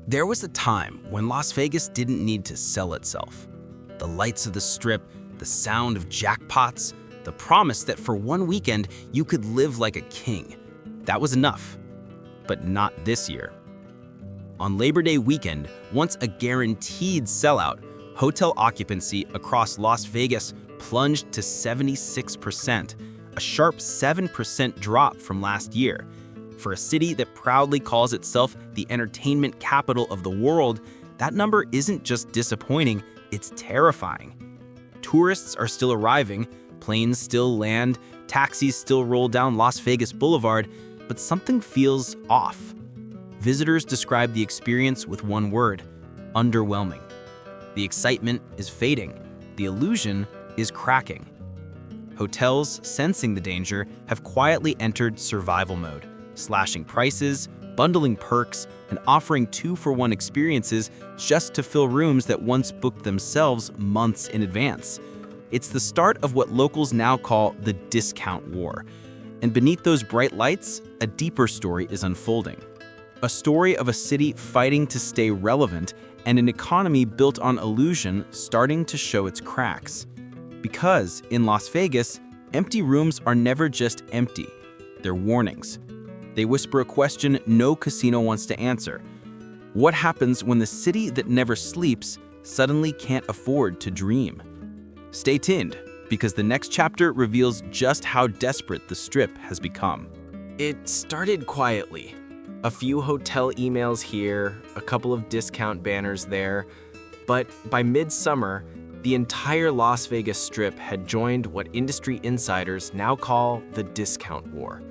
There was a time when Las Vegas didn't need to sell itself. The lights of the Strip, the sound of jackpots, the promise that for one weekend you could live like a king. That was enough. But not this year. On Labor Day weekend, once a guaranteed sellout, hotel occupancy across Las Vegas plunged to 76%, a sharp 7% drop from last year. For a city that proudly calls itself the entertainment capital of the world, that number isn't just disappointing, it's terrifying. Tourists are still arriving, planes still land, taxis still roll down Las Vegas Boulevard, but something feels off. Visitors describe the experience with one word: underwhelming. The excitement is fading. The illusion is cracking. Hotels, sensing the danger, have quietly entered survival mode, slashing prices, bundling perks, and offering 2-for-1 experiences just to fill rooms that once booked themselves months in advance. It's the start of what locals now call the discount war. And beneath those bright lights, a deeper story is unfolding. A story of a city fighting to stay relevant and an economy built on illusion starting to show its cracks. Because in Las Vegas, empty rooms are never just empty. They're warnings. They whisper a question no casino wants to answer. What happens when the city that never sleeps suddenly can't afford to dream? Stay tuned, because the next chapter reveals just how desperate the Strip has become. It started quietly. A few hotel emails here, a couple of discount banners there, but by midsummer, the entire Las Vegas Strip had joined what industry insiders now call the discount war.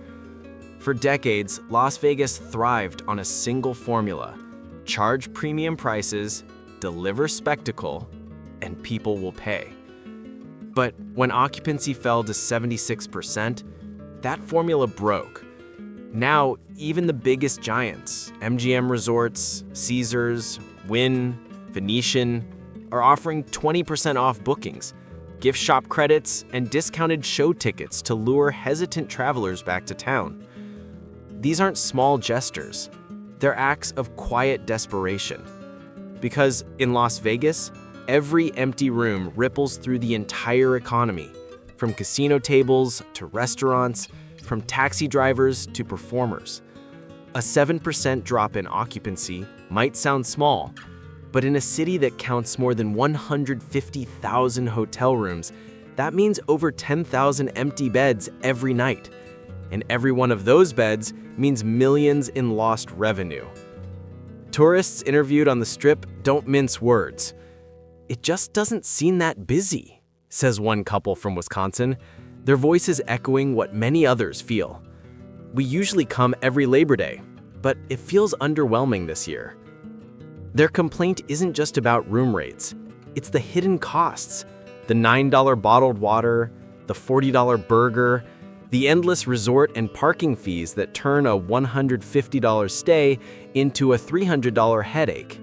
For decades, Las Vegas thrived on a single formula: charge premium prices, deliver spectacle, and people will pay. But when occupancy fell to 76%, that formula broke. Now, even the biggest giants, MGM Resorts, Caesars, Wynn, Venetian, are offering 20% off bookings, gift shop credits, and discounted show tickets to lure hesitant travelers back to town. These aren't small gestures. They're acts of quiet desperation. Because in Las Vegas, every empty room ripples through the entire economy, from casino tables to restaurants, from taxi drivers to performers. A 7% drop in occupancy might sound small, but in a city that counts more than 150,000 hotel rooms, that means over 10,000 empty beds every night. And every one of those beds means millions in lost revenue. Tourists interviewed on the Strip don't mince words. "It just doesn't seem that busy," says one couple from Wisconsin, their voices echoing what many others feel. "We usually come every Labor Day, but it feels underwhelming this year." Their complaint isn't just about room rates. It's the hidden costs: the $9 bottled water, the $40 burger, the endless resort and parking fees that turn a $150 stay into a $300 headache.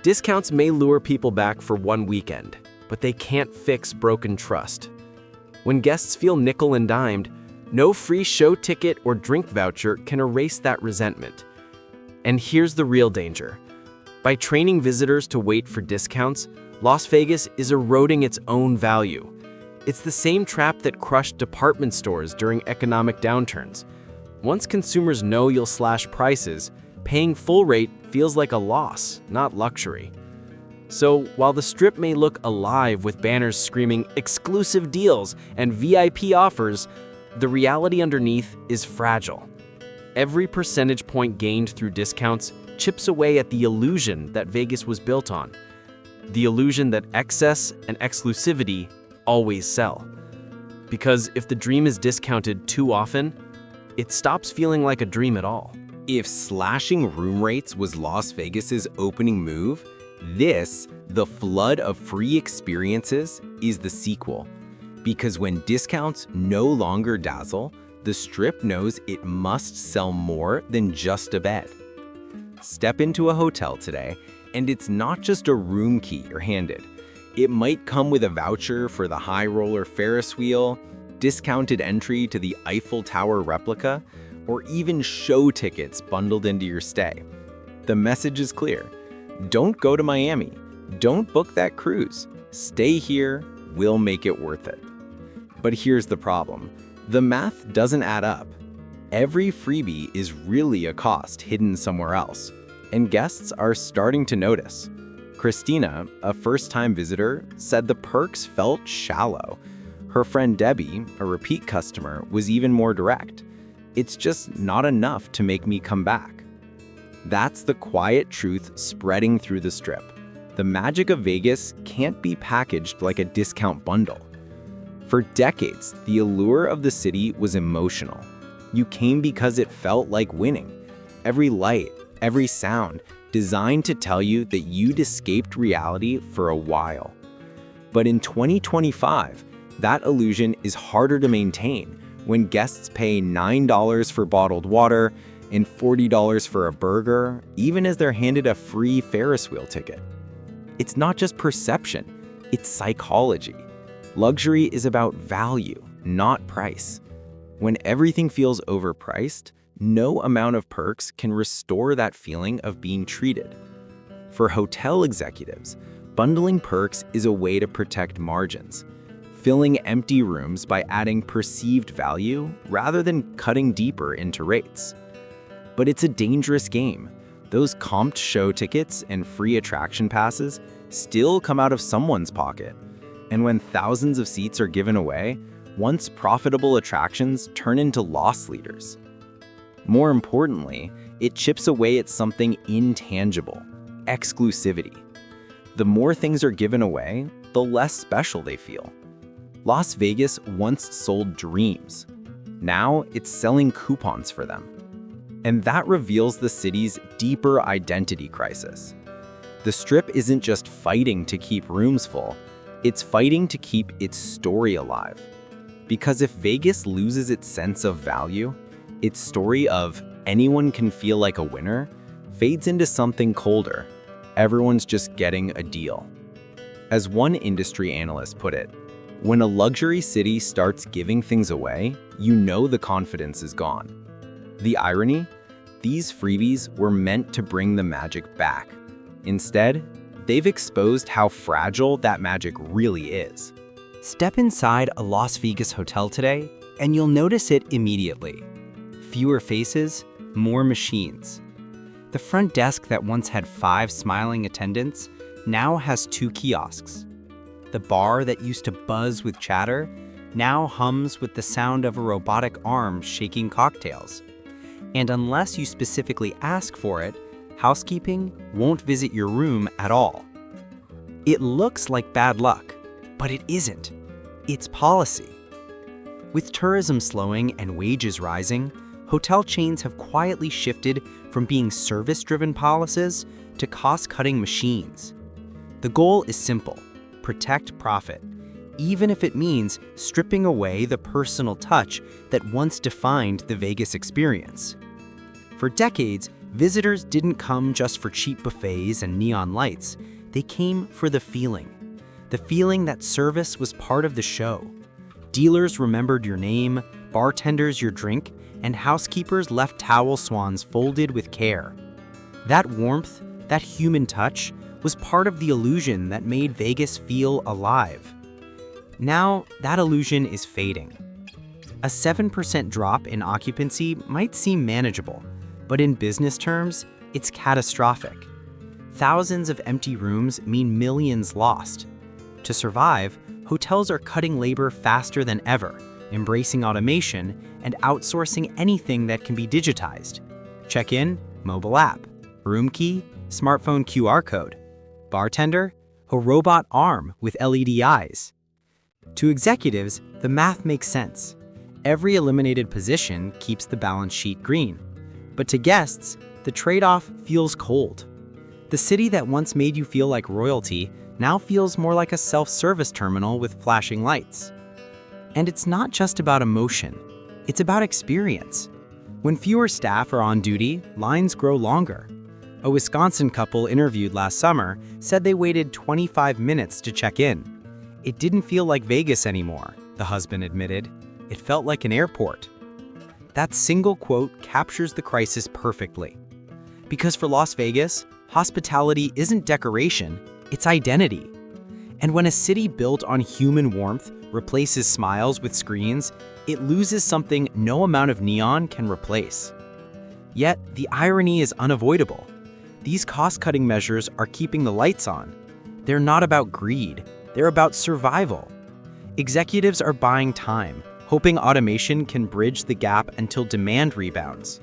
Discounts may lure people back for one weekend, but they can't fix broken trust. When guests feel nickel and dimed, no free show ticket or drink voucher can erase that resentment. And here's the real danger. By training visitors to wait for discounts, Las Vegas is eroding its own value. It's the same trap that crushed department stores during economic downturns. Once consumers know you'll slash prices, paying full rate feels like a loss, not luxury. So while the Strip may look alive with banners screaming exclusive deals and VIP offers, the reality underneath is fragile. Every percentage point gained through discounts chips away at the illusion that Vegas was built on. The illusion that excess and exclusivity always sell. Because if the dream is discounted too often, it stops feeling like a dream at all. If slashing room rates was Las Vegas's opening move, this, the flood of free experiences, is the sequel. Because when discounts no longer dazzle, the Strip knows it must sell more than just a bed. Step into a hotel today, and it's not just a room key you're handed. It might come with a voucher for the high roller Ferris wheel, discounted entry to the Eiffel Tower replica, or even show tickets bundled into your stay. The message is clear. Don't go to Miami. Don't book that cruise. Stay here. We'll make it worth it. But here's the problem. The math doesn't add up. Every freebie is really a cost hidden somewhere else, and guests are starting to notice. Christina, a first-time visitor, said the perks felt shallow. Her friend Debbie, a repeat customer, was even more direct. It's just not enough to make me come back. That's the quiet truth spreading through the Strip. The magic of Vegas can't be packaged like a discount bundle. For decades, the allure of the city was emotional. You came because it felt like winning. Every light, every sound, designed to tell you that you'd escaped reality for a while. But in 2025, that illusion is harder to maintain when guests pay $9 for bottled water and $40 for a burger, even as they're handed a free Ferris wheel ticket. It's not just perception, it's psychology. Luxury is about value, not price. When everything feels overpriced, no amount of perks can restore that feeling of being treated. For hotel executives, bundling perks is a way to protect margins, filling empty rooms by adding perceived value rather than cutting deeper into rates. But it's a dangerous game. Those comped show tickets and free attraction passes still come out of someone's pocket. And when thousands of seats are given away, once profitable attractions turn into loss leaders. More importantly, it chips away at something intangible: exclusivity. The more things are given away, the less special they feel. Las Vegas once sold dreams. Now it's selling coupons for them. And that reveals the city's deeper identity crisis. The Strip isn't just fighting to keep rooms full, it's fighting to keep its story alive. Because if Vegas loses its sense of value, its story of anyone can feel like a winner fades into something colder. Everyone's just getting a deal. As one industry analyst put it, when a luxury city starts giving things away, you know the confidence is gone. The irony? These freebies were meant to bring the magic back. Instead, they've exposed how fragile that magic really is. Step inside a Las Vegas hotel today, and you'll notice it immediately. Fewer faces, more machines. The front desk that once had 5 smiling attendants now has 2 kiosks. The bar that used to buzz with chatter now hums with the sound of a robotic arm shaking cocktails. And unless you specifically ask for it, housekeeping won't visit your room at all. It looks like bad luck, but it isn't. It's policy. With tourism slowing and wages rising, hotel chains have quietly shifted from being service-driven policies to cost-cutting machines. The goal is simple: protect profit, even if it means stripping away the personal touch that once defined the Vegas experience. For decades, visitors didn't come just for cheap buffets and neon lights. They came for the feeling that service was part of the show. Dealers remembered your name, bartenders your drink, and housekeepers left towel swans folded with care. That warmth, that human touch, was part of the illusion that made Vegas feel alive. Now, that illusion is fading. A 7% drop in occupancy might seem manageable, but in business terms, it's catastrophic. Thousands of empty rooms mean millions lost. To survive, hotels are cutting labor faster than ever, embracing automation and outsourcing anything that can be digitized. Check-in, mobile app. Room key, smartphone QR code. Bartender, a robot arm with LED eyes. To executives, the math makes sense. Every eliminated position keeps the balance sheet green. But to guests, the trade-off feels cold. The city that once made you feel like royalty now feels more like a self-service terminal with flashing lights. And it's not just about emotion, it's about experience. When fewer staff are on duty, lines grow longer. A Wisconsin couple interviewed last summer said they waited 25 minutes to check in. It didn't feel like Vegas anymore, the husband admitted. It felt like an airport. That single quote captures the crisis perfectly. Because for Las Vegas, hospitality isn't decoration, it's identity. And when a city built on human warmth replaces smiles with screens, it loses something no amount of neon can replace. Yet, the irony is unavoidable. These cost-cutting measures are keeping the lights on. They're not about greed, they're about survival. Executives are buying time, hoping automation can bridge the gap until demand rebounds.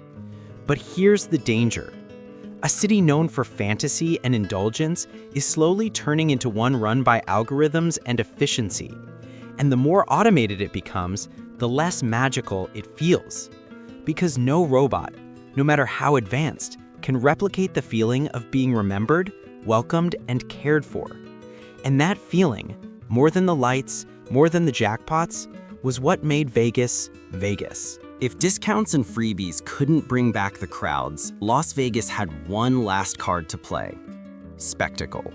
But here's the danger. A city known for fantasy and indulgence is slowly turning into one run by algorithms and efficiency. And the more automated it becomes, the less magical it feels. Because no robot, no matter how advanced, can replicate the feeling of being remembered, welcomed, and cared for. And that feeling, more than the lights, more than the jackpots, was what made Vegas, Vegas. If discounts and freebies couldn't bring back the crowds, Las Vegas had one last card to play: spectacle.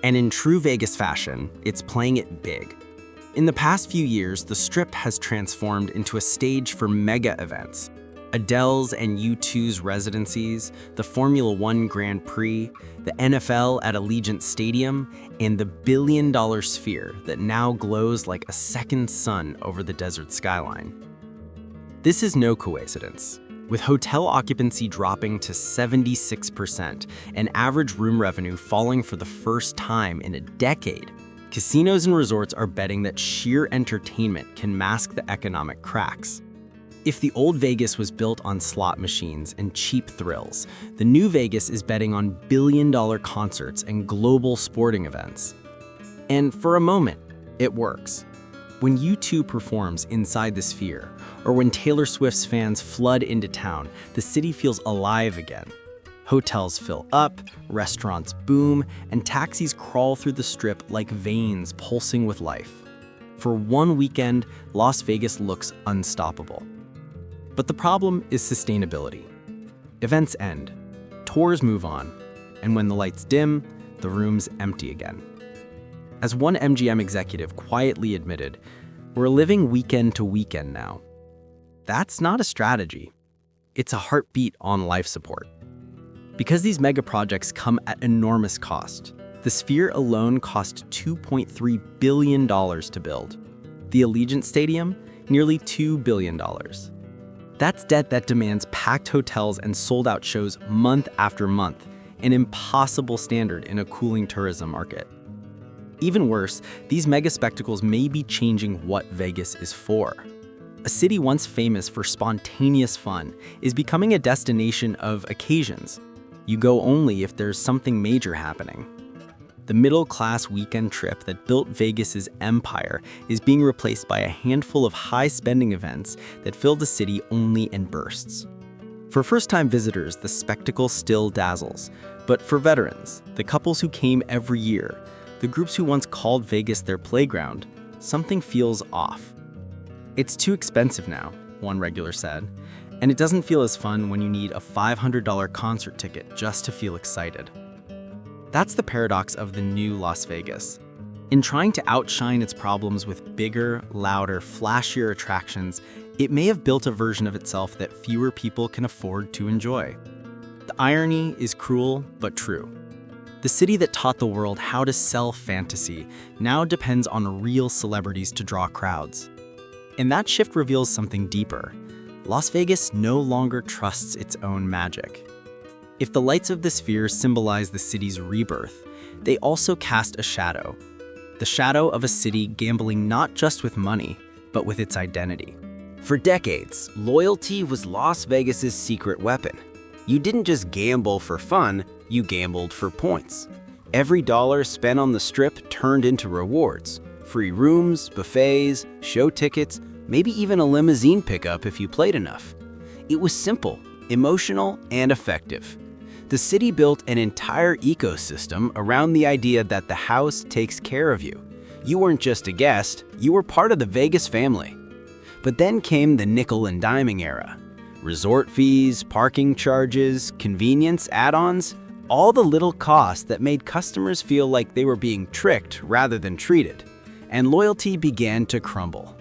And in true Vegas fashion, it's playing it big. In the past few years, the Strip has transformed into a stage for mega events. Adele's and U2's residencies, the Formula One Grand Prix, the NFL at Allegiant Stadium, and the billion-dollar Sphere that now glows like a second sun over the desert skyline. This is no coincidence. With hotel occupancy dropping to 76% and average room revenue falling for the first time in a decade, casinos and resorts are betting that sheer entertainment can mask the economic cracks. If the old Vegas was built on slot machines and cheap thrills, the new Vegas is betting on billion-dollar concerts and global sporting events. And for a moment, it works. When U2 performs inside the Sphere, or when Taylor Swift's fans flood into town, the city feels alive again. Hotels fill up, restaurants boom, and taxis crawl through the Strip like veins pulsing with life. For one weekend, Las Vegas looks unstoppable. But the problem is sustainability. Events end, tours move on, and when the lights dim, the room's empty again. As one MGM executive quietly admitted, we're living weekend to weekend now. That's not a strategy. It's a heartbeat on life support. Because these mega projects come at enormous cost, the Sphere alone cost $2.3 billion to build. The Allegiant Stadium, nearly $2 billion. That's debt that demands packed hotels and sold-out shows month after month, an impossible standard in a cooling tourism market. Even worse, these mega spectacles may be changing what Vegas is for. A city once famous for spontaneous fun is becoming a destination of occasions. You go only if there's something major happening. The middle-class weekend trip that built Vegas's empire is being replaced by a handful of high-spending events that fill the city only in bursts. For first-time visitors, the spectacle still dazzles. But for veterans, the couples who came every year, the groups who once called Vegas their playground, something feels off. It's too expensive now, one regular said, and it doesn't feel as fun when you need a $500 concert ticket just to feel excited. That's the paradox of the new Las Vegas. In trying to outshine its problems with bigger, louder, flashier attractions, it may have built a version of itself that fewer people can afford to enjoy. The irony is cruel but true. The city that taught the world how to sell fantasy now depends on real celebrities to draw crowds. And that shift reveals something deeper. Las Vegas no longer trusts its own magic. If the lights of the Sphere symbolize the city's rebirth, they also cast a shadow. The shadow of a city gambling not just with money, but with its identity. For decades, loyalty was Las Vegas's secret weapon. You didn't just gamble for fun, you gambled for points. Every dollar spent on the Strip turned into rewards. Free rooms, buffets, show tickets, maybe even a limousine pickup if you played enough. It was simple, emotional, and effective. The city built an entire ecosystem around the idea that the house takes care of you. You weren't just a guest, you were part of the Vegas family. But then came the nickel and diming era. Resort fees, parking charges, convenience add-ons, all the little costs that made customers feel like they were being tricked rather than treated. And loyalty began to crumble.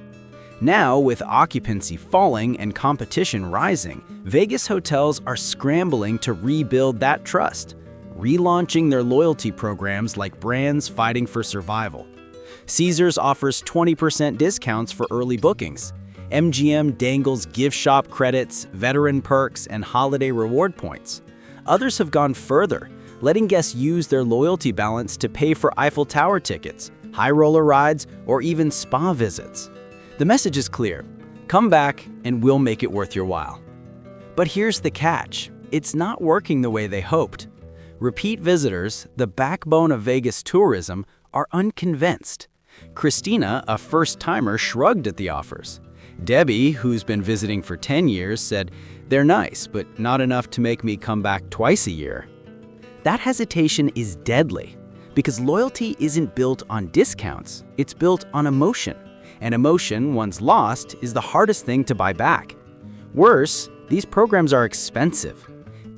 Now, with occupancy falling and competition rising, Vegas hotels are scrambling to rebuild that trust, relaunching their loyalty programs like brands fighting for survival. Caesars offers 20% discounts for early bookings. MGM dangles gift shop credits, veteran perks, and holiday reward points. Others have gone further, letting guests use their loyalty balance to pay for Eiffel Tower tickets, high roller rides, or even spa visits. The message is clear: come back and we'll make it worth your while. But here's the catch: it's not working the way they hoped. Repeat visitors, the backbone of Vegas tourism, are unconvinced. Christina, a first-timer, shrugged at the offers. Debbie, who's been visiting for 10 years, said, "They're nice, but not enough to make me come back twice a year." That hesitation is deadly, because loyalty isn't built on discounts, it's built on emotion. And emotion, once lost, is the hardest thing to buy back. Worse, these programs are expensive.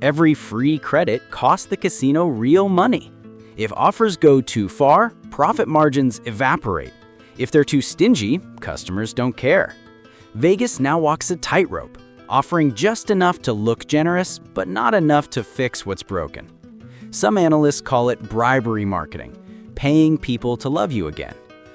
Every free credit costs the casino real money. If offers go too far, profit margins evaporate. If they're too stingy, customers don't care. Vegas now walks a tightrope, offering just enough to look generous, but not enough to fix what's broken. Some analysts call it bribery marketing, paying people to love you again.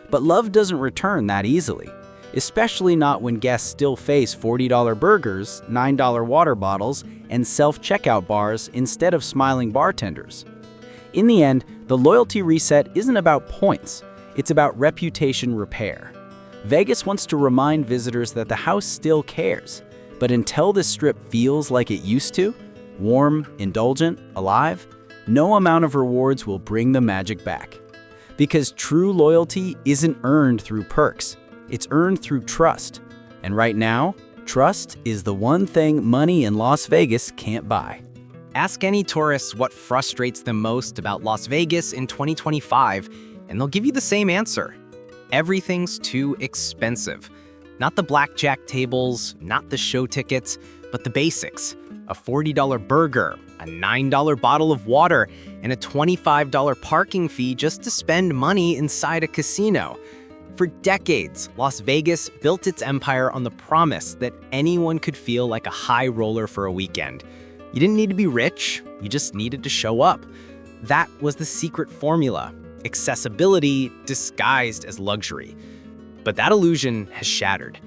But love doesn't return that easily, especially not when guests still face $40 burgers, $9 water bottles, and self-checkout bars instead of smiling bartenders. In the end, the loyalty reset isn't about points, it's about reputation repair. Vegas wants to remind visitors that the house still cares, but until this strip feels like it used to, warm, indulgent, alive, no amount of rewards will bring the magic back. Because true loyalty isn't earned through perks, it's earned through trust. And right now, trust is the one thing money in Las Vegas can't buy. Ask any tourists what frustrates them most about Las Vegas in 2025, and they'll give you the same answer. Everything's too expensive. Not the blackjack tables, not the show tickets, but the basics. A $40 burger, a $9 bottle of water, and a $25 parking fee just to spend money inside a casino. For decades, Las Vegas built its empire on the promise that anyone could feel like a high roller for a weekend. You didn't need to be rich, you just needed to show up. That was the secret formula: accessibility disguised as luxury. But that illusion has shattered.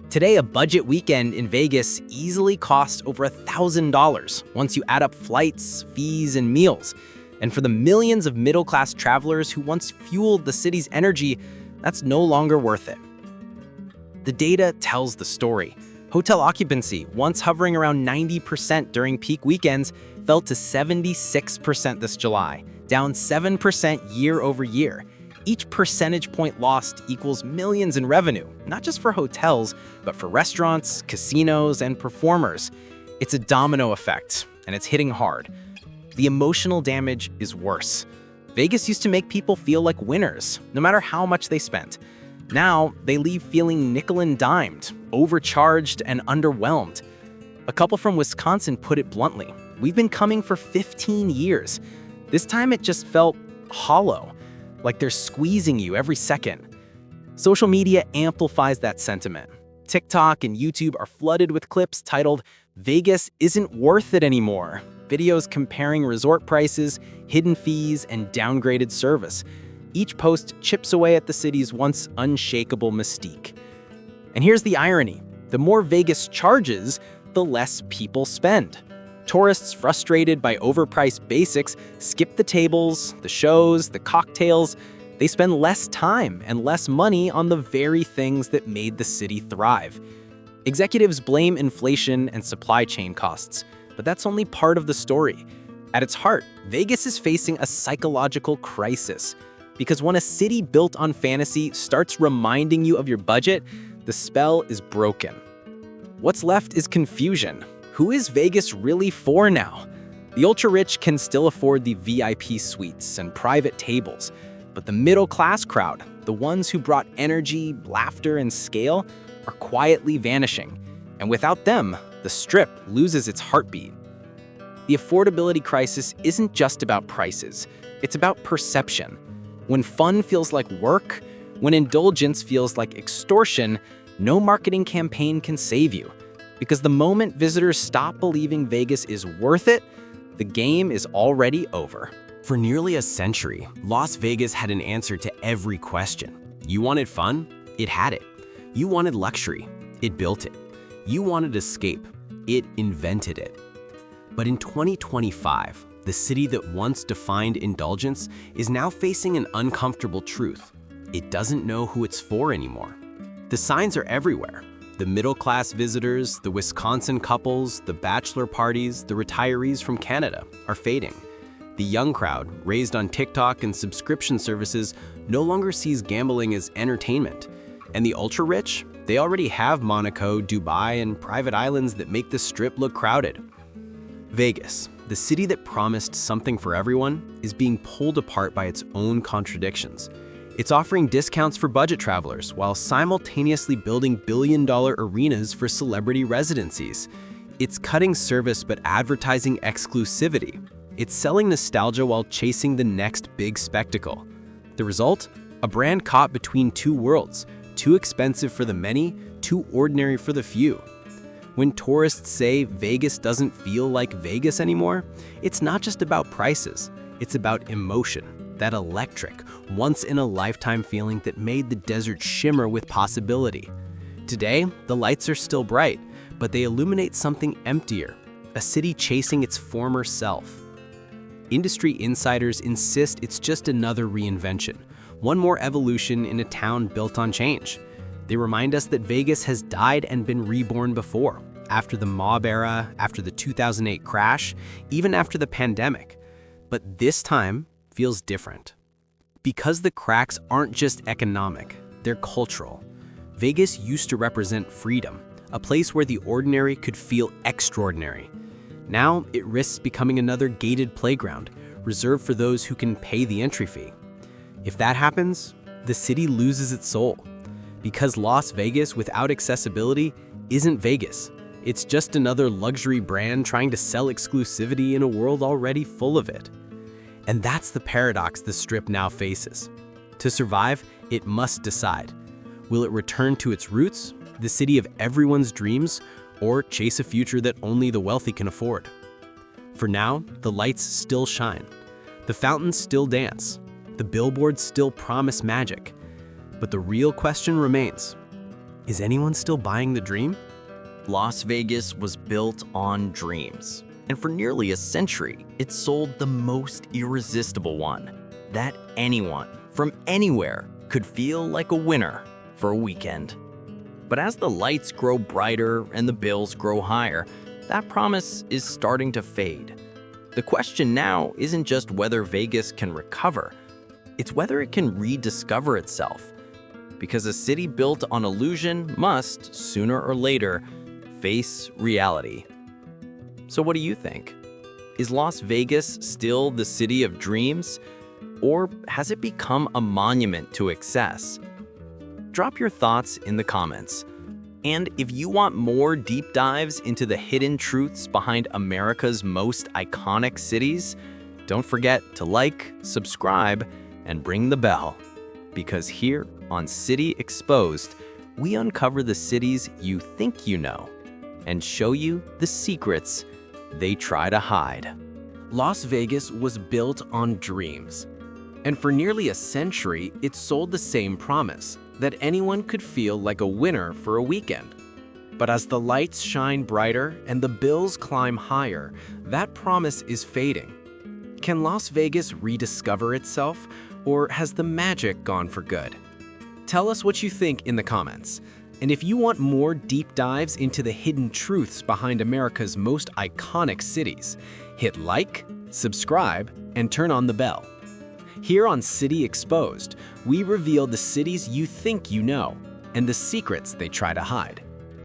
Today, a budget weekend in Vegas easily costs over $1,000 once you add up flights, fees, and meals. And for the millions of middle-class travelers who once fueled the city's energy, that's no longer worth it. The data tells the story. Hotel occupancy, once hovering around 90% during peak weekends, fell to 76% this July, down 7% year over year. Each percentage point lost equals millions in revenue, not just for hotels, but for restaurants, casinos, and performers. It's a domino effect, and it's hitting hard. The emotional damage is worse. Vegas used to make people feel like winners, no matter how much they spent. Now, they leave feeling nickel and dimed, overcharged, and underwhelmed. A couple from Wisconsin put it bluntly: "We've been coming for 15 years. This time it just felt hollow, like they're squeezing you every second." Social media amplifies that sentiment. TikTok and YouTube are flooded with clips titled, "Vegas isn't worth it anymore." Videos comparing resort prices, hidden fees, and downgraded service. Each post chips away at the city's once unshakable mystique. And here's the irony: the more Vegas charges, the less people spend. Tourists frustrated by overpriced basics skip the tables, the shows, the cocktails. They spend less time and less money on the very things that made the city thrive. Executives blame inflation and supply chain costs, but that's only part of the story. At its heart, Vegas is facing a psychological crisis. Because when a city built on fantasy starts reminding you of your budget, the spell is broken. What's left is confusion. Who is Vegas really for now? The ultra-rich can still afford the VIP suites and private tables, but the middle-class crowd, the ones who brought energy, laughter, and scale, are quietly vanishing. And without them, the Strip loses its heartbeat. The affordability crisis isn't just about prices, it's about perception. When fun feels like work, when indulgence feels like extortion, No marketing campaign can save you, because the moment visitors stop believing Vegas is worth it, the game is already over. For nearly a century, Las Vegas had an answer to every question. You wanted fun? It had it. You wanted luxury? It built it. You wanted escape? It invented it. But in 2025, the city that once defined indulgence is now facing an uncomfortable truth. It doesn't know who it's for anymore. The signs are everywhere. The middle-class visitors, the Wisconsin couples, the bachelor parties, the retirees from Canada are fading. The young crowd, raised on TikTok and subscription services, no longer sees gambling as entertainment. And the ultra-rich, they already have Monaco, Dubai, and private islands that make the Strip look crowded. Vegas, the city that promised something for everyone, is being pulled apart by its own contradictions. It's offering discounts for budget travelers while simultaneously building billion-dollar arenas for celebrity residencies. It's cutting service but advertising exclusivity. It's selling nostalgia while chasing the next big spectacle. The result? A brand caught between two worlds, too expensive for the many, too ordinary for the few. When tourists say Vegas doesn't feel like Vegas anymore, it's not just about prices, it's about emotion, that electric, once-in-a-lifetime feeling that made the desert shimmer with possibility. Today, the lights are still bright, but they illuminate something emptier, a city chasing its former self. Industry insiders insist it's just another reinvention, one more evolution in a town built on change. They remind us that Vegas has died and been reborn before, after the mob era, after the 2008 crash, even after the pandemic. But this time feels different. Because the cracks aren't just economic, they're cultural. Vegas used to represent freedom, a place where the ordinary could feel extraordinary. Now it risks becoming another gated playground, reserved for those who can pay the entry fee. If that happens, the city loses its soul. Because Las Vegas without accessibility isn't Vegas. It's just another luxury brand trying to sell exclusivity in a world already full of it. And that's the paradox the Strip now faces. To survive, it must decide. Will it return to its roots, the city of everyone's dreams, or chase a future that only the wealthy can afford? For now, the lights still shine. The fountains still dance. The billboards still promise magic. But the real question remains, is anyone still buying the dream? Las Vegas was built on dreams, and for nearly a century, it sold the most irresistible one, that anyone, from anywhere, could feel like a winner for a weekend. But as the lights grow brighter and the bills grow higher, that promise is starting to fade. The question now isn't just whether Vegas can recover, it's whether it can rediscover itself. Because a city built on illusion must, sooner or later, face reality. So what do you think? Is Las Vegas still the city of dreams? Or has it become a monument to excess? Drop your thoughts in the comments. And if you want more deep dives into the hidden truths behind America's most iconic cities, don't forget to like, subscribe, and ring the bell. Because here on City Exposed, we uncover the cities you think you know and show you the secrets they try to hide. Las Vegas was built on dreams. And for nearly a century, it sold the same promise, that anyone could feel like a winner for a weekend. But as the lights shine brighter and the bills climb higher, that promise is fading. Can Las Vegas rediscover itself, or has the magic gone for good? Tell us what you think in the comments. And if you want more deep dives into the hidden truths behind America's most iconic cities, hit like, subscribe, and turn on the bell. Here on City Exposed, we reveal the cities you think you know and the secrets they try to hide.